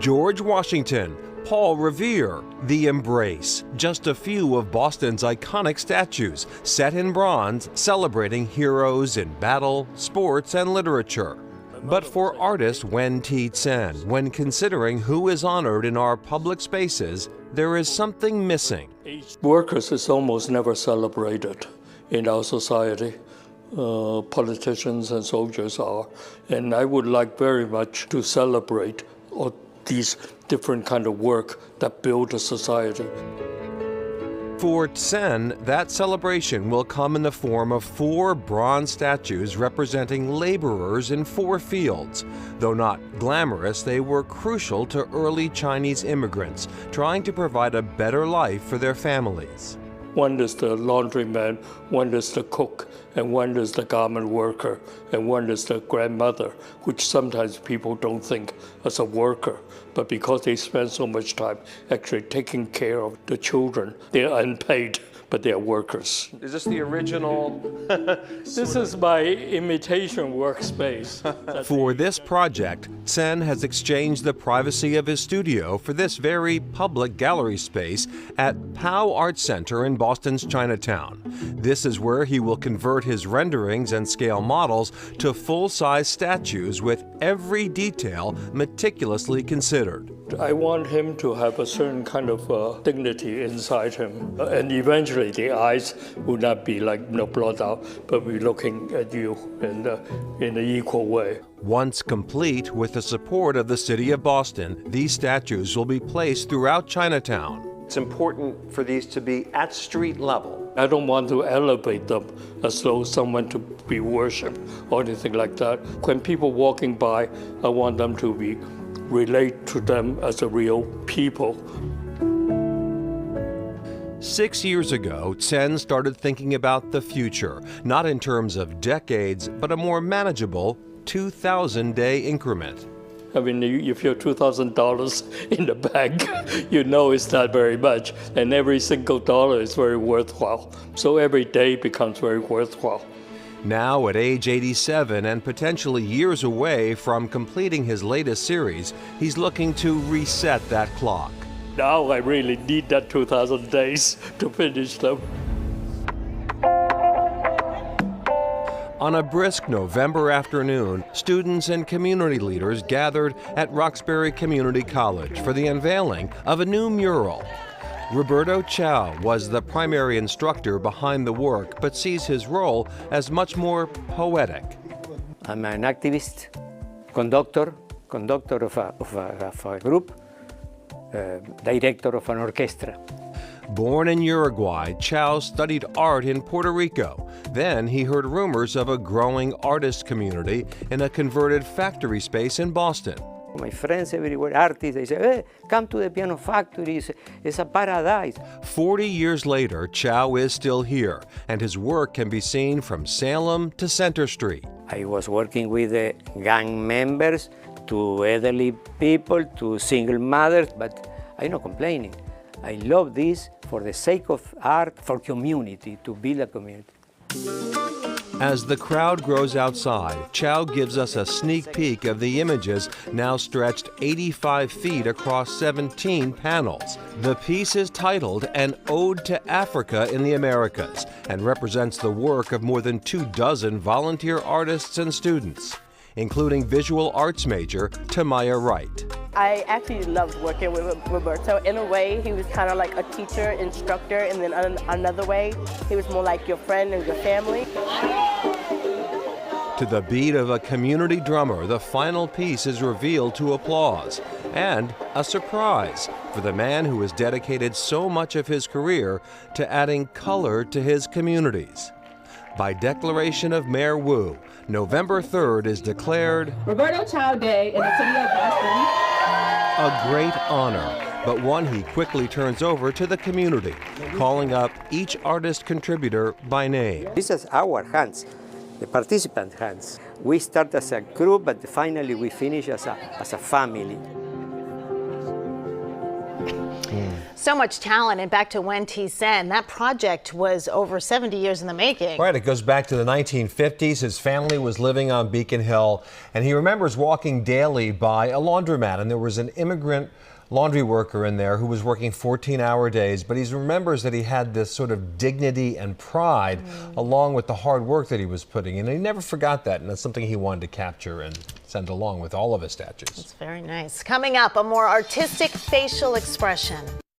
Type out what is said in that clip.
George Washington, Paul Revere, The Embrace, just a few of Boston's iconic statues set in bronze celebrating heroes in battle, sports, and literature. But for artist Wen Ti-Tsen, when considering who is honored in our public spaces, there is something missing. Workers is almost never celebrated in our society. Politicians and soldiers are. And I would like very much to celebrate all these different kind of work that build a society. For Tsen, that celebration will come in the form of 4 bronze statues representing laborers in 4 fields. Though not glamorous, they were crucial to early Chinese immigrants trying to provide a better life for their families. One is the laundryman, one is the cook, and one is the garment worker, and one is the grandmother, which sometimes people don't think as a worker. But because they spend so much time actually taking care of the children, they're unpaid, but they're workers. Is this the original? This is my imitation workspace. For this project, Tsen has exchanged the privacy of his studio for this very public gallery space at Pow Art Center in Boston's Chinatown. This is where he will convert his renderings and scale models to full-size statues with every detail meticulously considered. I want him to have a certain kind of dignity inside him, and eventually the eyes will not be like blot out, but be looking at you in an equal way. Once complete, with the support of the city of Boston, these statues will be placed throughout Chinatown. It's important for these to be at street level. I don't want to elevate them as though someone to be worshipped or anything like that. When people walking by, I want them to relate to them as a real people. 6 years ago, Tsen started thinking about the future, not in terms of decades, but a more manageable 2,000-day increment. I mean, if you're $2,000 in the bank, you know it's not very much, and every single dollar is very worthwhile. So every day becomes very worthwhile. Now, at age 87 and potentially years away from completing his latest series, he's looking to reset that clock. Now I really need that 2,000 days to finish them. On a brisk November afternoon, students and community leaders gathered at Roxbury Community College for the unveiling of a new mural. Roberto Chow was the primary instructor behind the work, but sees his role as much more poetic. I'm an activist, conductor of a group, director of an orchestra. Born in Uruguay, Chow studied art in Puerto Rico. Then he heard rumors of a growing artist community in a converted factory space in Boston. My friends everywhere, artists, they say, hey, come to the Piano Factory, it's a paradise. 40 years later, Chow is still here, and his work can be seen from Salem to Center Street. I was working with the gang members, to elderly people, to single mothers, but I'm not complaining. I love this for the sake of art, for community, to build a community. As the crowd grows outside, Chow gives us a sneak peek of the images now stretched 85 feet across 17 panels. The piece is titled An Ode to Africa in the Americas and represents the work of more than 24 volunteer artists and students, including visual arts major Tamaya Wright. I actually loved working with Roberto. In a way, he was kind of like a teacher, instructor, and then another way, he was more like your friend and your family. To the beat of a community drummer, the final piece is revealed to applause. And a surprise for the man who has dedicated so much of his career to adding color to his communities. By declaration of Mayor Wu, November 3rd is declared Roberto Chow Day in the city of Boston. A great honor, but one he quickly turns over to the community, calling up each artist contributor by name. This is our hands, the participant hands. We start as a group, but finally we finish as a family. So much talent. And back to Wen T-sen, that project was over 70 years in the making. Right, it goes back to the 1950s. His family was living on Beacon Hill, and he remembers walking daily by a laundromat, and there was an immigrant laundry worker in there who was working 14-hour days, but he remembers that he had this sort of dignity and pride along with the hard work that he was putting in. And he never forgot that, and that's something he wanted to capture and send along with all of his statues. It's very nice. Coming up, a more artistic facial expression.